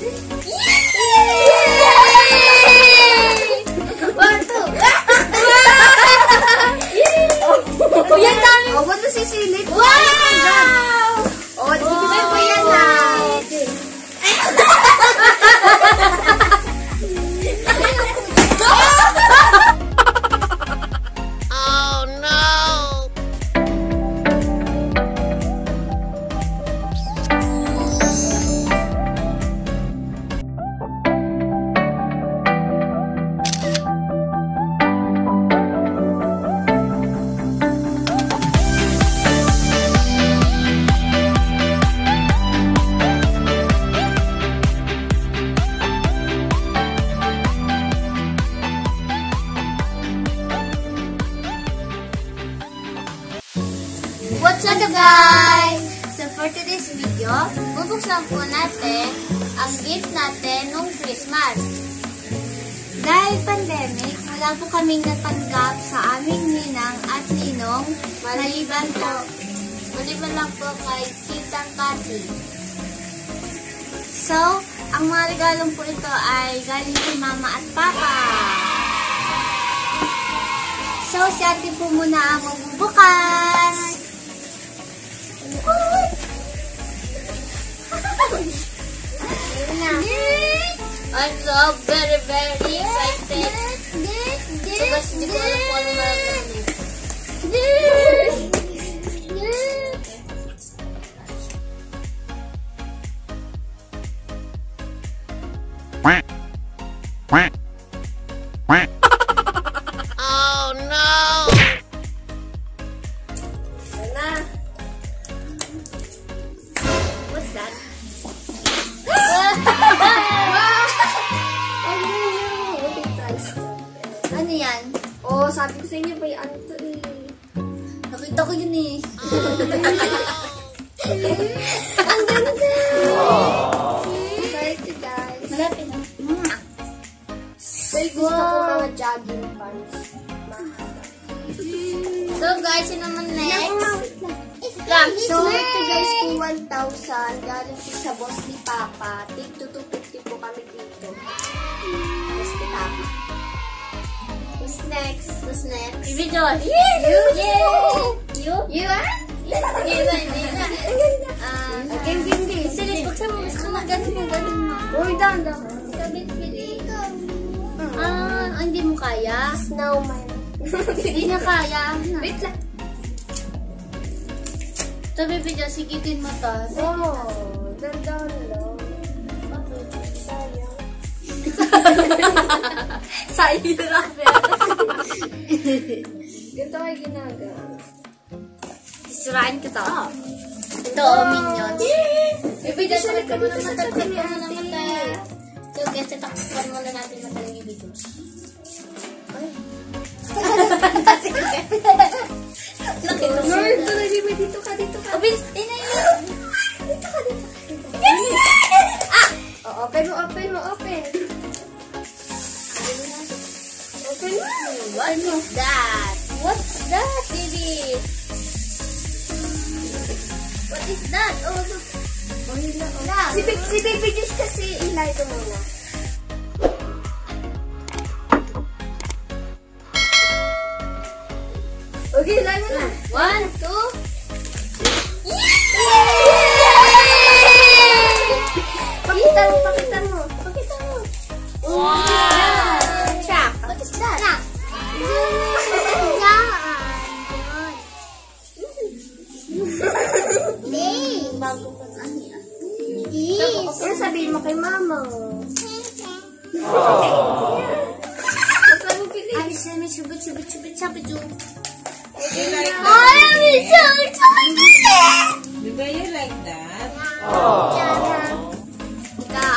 One, two. Yan dami. O, ba't nasisilip? Wow! O, di ko sa'yo po yan na. Oh no! What's up guys? So for today's video, bubuksan po natin ang gift natin nung Christmas. Dahil pandemic, wala po kaming natanggap sa aming ninang at ninong maliban lang po kay Tita Cathy. So, ang mga regalong po ito ay galing kay Mama at Papa. So, si ate po muna ang magbubukas. I'm so very excited. So guys, hindi ko alam kung ano marami. Oh no! What's that? Ano yan? Oh, sabi ko sa inyo ba yung ano to eh. Nakita ko yun eh. Ang ganda! Excited guys. Malapit na. Well, gusto ko mga jogging pants. So guys, yun naman next. So, ito guys, 1,000. Galing po sa boss ni Papa. Take 250 po kami dito. Boss ni Papa. Who's next? Who's next? Video. You are? Hindi na. Game. Sige, buksan mo. Mas galing mo. Uy, down. Sabit, pili. Hindi mo kaya? Snowman. Hindi na kaya. Wait lang. Sabi, video, sigitin mo to. Oh, down lang. Sayang. Sayang. Ganito ay ginagawa. Sisirain ko to. Ito, minions. Video siya nagkabuto sa tabi ni Ano ate. naman tayo? So, guys, tatakpan muna natin matalang yung video. Lord, talaga may dito ka. Obis, inay. Dito ka. Open mo. Open mo. What is that? What's that, baby? What is that? Oh, look. Si Baby Juice kasi ilay ito muna. Okay, ilay mo na. 1, 2. Pakita mo. Wow! Trap. What is that? Trap. Bago pa ano yan? Ano sabihin mo kay mama? Ay, sabi, chubit. You like Di ba you like that?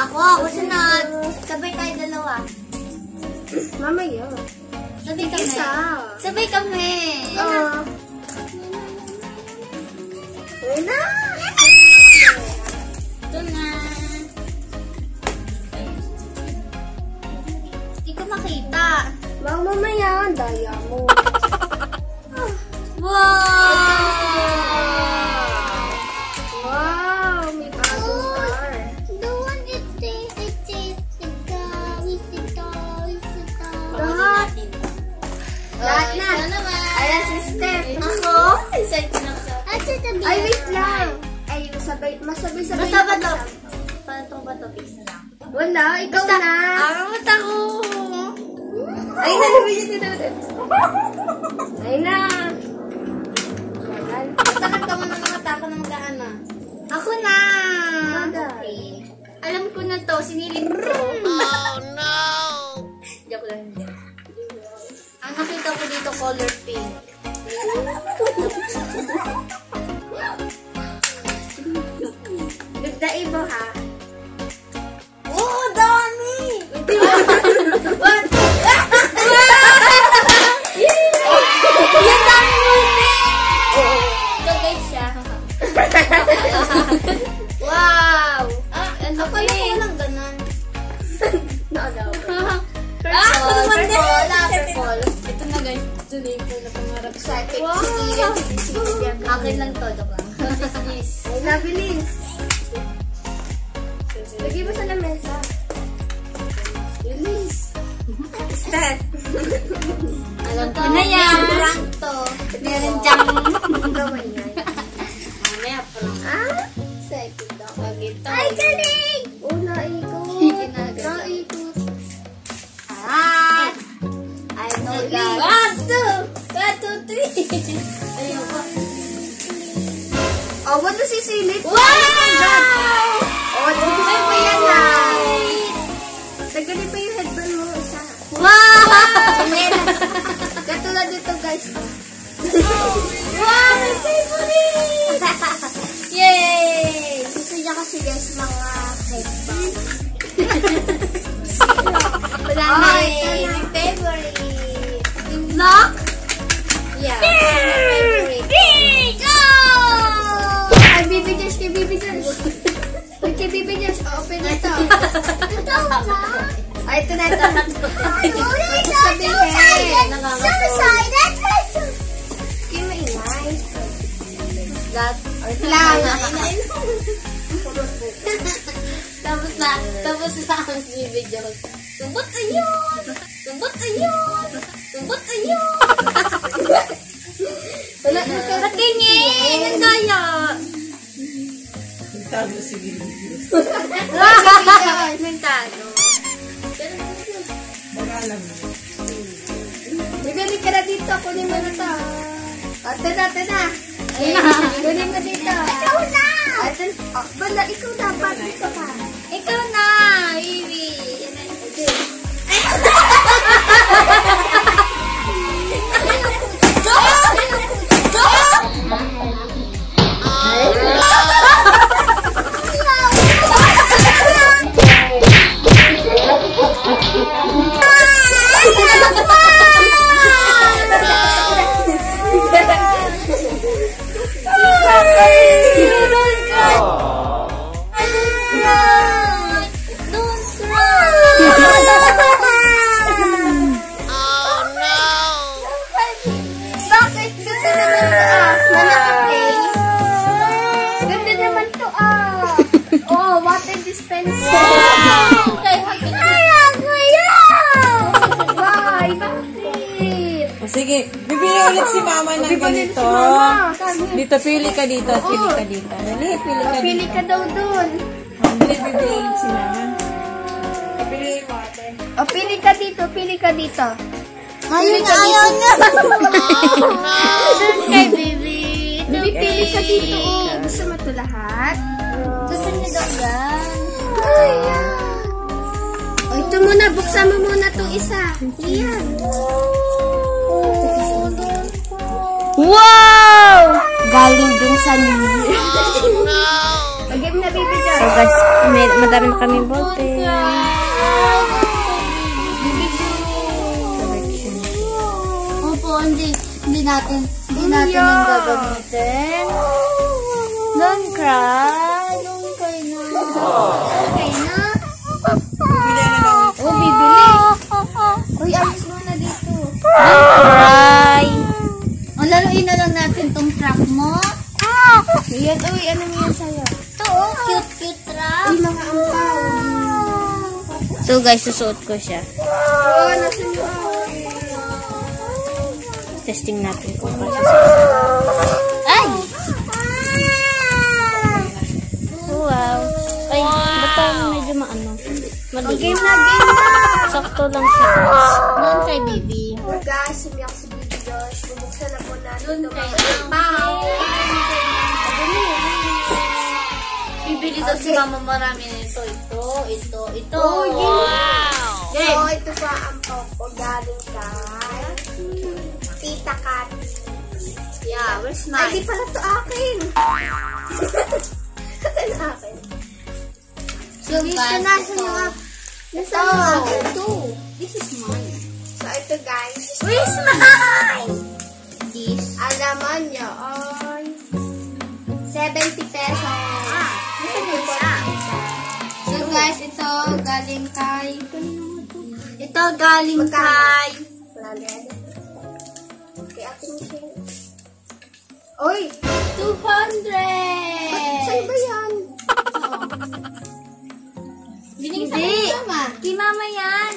Ako sunod. Sabay tayo dalawa. Mama yun. Sabay kami. Isa. Sabay kami. Wala. Ito na. Hindi ko makita. Mamaya, daya mo. Wow! Wow, may bagong car. The one it is. Masabay-sabay. Basta ba to? Paano ba to? Peace na lang. Wala, ikaw na. Aramot ako. Ay na, nabigyan din natin. Ay na. Matakal ka mo ng mga tako ng magaan na. Ako na. Okay. Alam ko na to, sinilip ko. Oh no! Joke lang hindi. Ang nakita ko dito, color pink. Ganda ibo ha. Oh, dami! What? Yan dami mo ito guys siya. Wow! Ano pa yun? Walang ganun. Purple. Ito na guys. Ito na yung na pangarap sa akin. Akin lang to. Joke lang. Ay, nabilis. Lagi mo sa lamesa. Release. Start. Alam ko na yan. Prank to. Meron diyang Gawin yan. mamaya prank. Ah? Excited ako. Ito. Ay, galing! Oh, naikot. Naikot. Ah! I know that. 1, 2, 3. Ayun ko. Oh, ba't nasisilip? Wow! Oh, nagigilay pa yan ha. Nagganit pa yung headband mo. Isa. Wow! Katulad dito guys. Wow! My favorite! Yay! Gusto niya kasi guys mga headband. Wala Oh, na ito eh. na. My favorite. Yung lock? Yeah. My favorite. Go! Ay, Bibi Josh, kay Bibi Josh. Wait, kay Bibi Josh, open na ito. Ito na. Ay, ito na ito. Yung maingay. That. Lang. Tapos na ang video. Tumbot ayun! Tumbot ayun! Tumbot ayun! Wala, Patingin! Ang daya! Tago si Bibi. Nagtalo. Baka alam mo. Nagaling ka na dito. Kunin mo na ito. Ate na. Kunin mo dito. Ikaw na! Ate, bala, ikaw dapat. Ikaw pa. Ikaw na! Baby! Sige, bibili ulit si Mama ng ganito. Dito, pili ka dito. Pili ka dito. Dali, pili ka dito. Pili ka daw dun. Bibili ulit si Mama. Pipiliin mo ate. O, pili ka dito. Ngayon na ayaw na! Doon kay baby. Bibi, pili ka dito. Gusto mo ito lahat? Gusto niyo daw yan. O, ito muna. Buksan mo muna itong isa. Yan. Wow! Galing dun sa New Year. No! Pag-game na, Bibi Josh. So guys, madami na kami bote. Opo, hindi natin yung gagamitin. Don't cry. Don't cry na. Okay na. Bibili na lang. Oh, bibili. Uy, alis mo na dito. Don't cry. O, laruin na lang natin tong truck mo. Yan, uy, ano mo yan sa'yo? Ito, oh, cute truck. Uy, mga ampaw. So guys, susuot ko siya. Oh, nasa niyo. Testing natin kung kasi. Ay! ito medyo maano. Maliit. Game na. Sakto lang siya, guys. Doon kay Bibi. So guys, sumiyak si Baby Josh. Bubuksan na po natin Doon ito kay mga Bibili daw si Mama marami nito. Ito. Oh, Wow! So, ito po ang popo galing kay Tita Cathy. Yeah, where's Ay, di mine? pala to akin. Ito akin. So, Dito guys, na ito. sa mga... Nasa Oh. mga akin to. This is mine. So, ito guys. Where's mine? This. Alaman nyo, ay 70 pesos. Ito siya. So, guys, ito galing kay... Ito galing kay... 100. Kay Ate Michelle. Oy! 200! Saan ba yan? Binigay sa akin ni Mama. Kay Mama yan.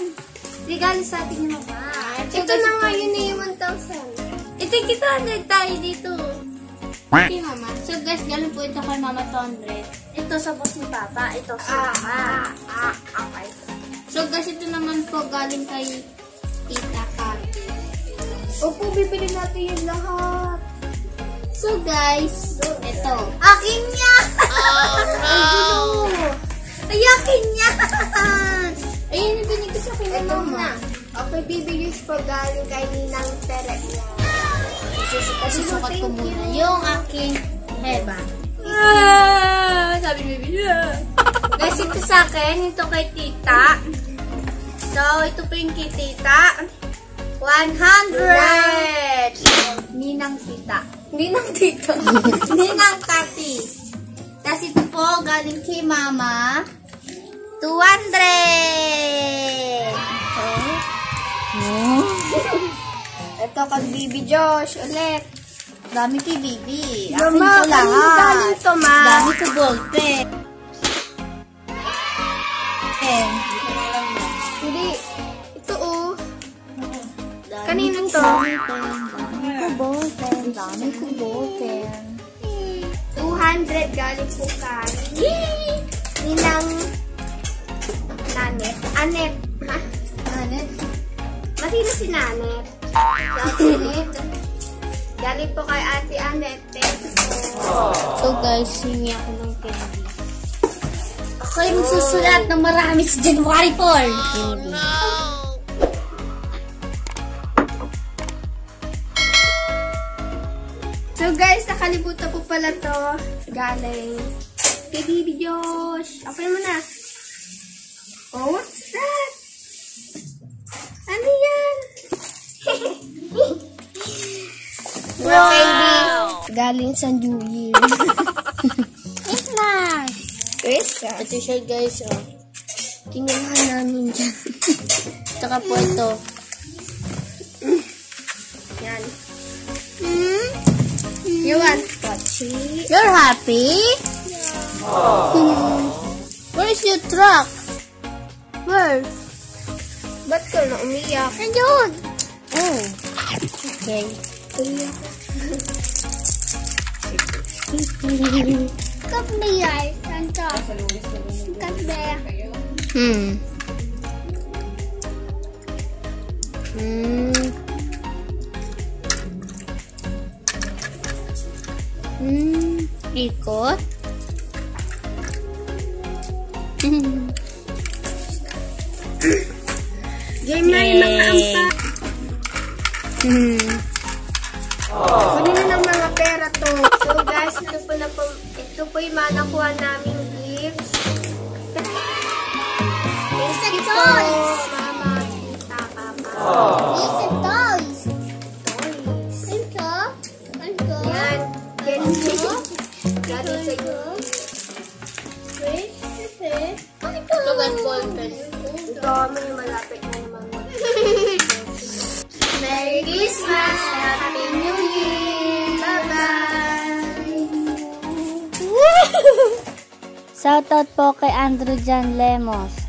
Regalo sa atin ni Mama. Ito na nga yun eh, 1,000. Ito yung 200 tayo dito. Kay Mama. So guys, galing po ito kay Mama 200. Ito sa boss ni Papa. Ito sa Mama. Okay. So guys, ito naman po galing kay Tita Cathy. Opo, bibili natin yung lahat. So guys, ito. Akin niya! Oh no! Ay, akin niya! Ayun yung binigay sa akin ni Ito Mama. na. Okay, bibili po galing kay Ninang Teresa. Susukat ko muna yung aking heba. Sabi ni Bibi. Guys, ito sa akin. Ito kay Tita. So, ito po yung kay Tita. 100! Ninang Tita. Ninang Tita. Ninang Cathy. Tapos ito po, galing kay Mama. 200! Ito kay Baby Josh ulit. Dami kay Bibi. Akin Mama, ko lahat. galing to, Ma. Dami ko ballpen. Hindi. Ito oh. Dami Kanino ko to? ballpen. Dami ko ballpen. 200 galing po kay Ninang Nanet. Anet. Ha? Anet? Matino si Nanet. Anet? Galing po kay Ate Anet. Thank you po. So guys, hingi ako ng candy. Ako yung susulat ng marami sa January 4. Candy. No! So guys, nakalimutan ko pala to. Galing kay Baby Josh. Open mo na. Oh, what's that? Ano yan? Wow! Galing sa New Year. Christmas! Christmas. Ito siya guys, oh. Kinuha namin dyan. Tsaka po ito. Yan. You want Pochi? You're happy? Where's your truck? Where? Ba't ka na umiyak? Ayun! Oh. Okay. Umiyak. Kabayay. Santa. Kabayay. Ikot. Game na yung mga ampa. Kunin na ng mga pera to. So guys, ito po yung mga nakuha naming gifts. Thank you po, Mama, Tita, Papa. These are toys. Toys. Ito. Ito. Yan. Candy. Galing sa Ito guys, ballpen. ito, may malapit na naman. Merry Christmas! Happy New Year! Bye-bye! Shoutout po kay Andrew Jan Lemos.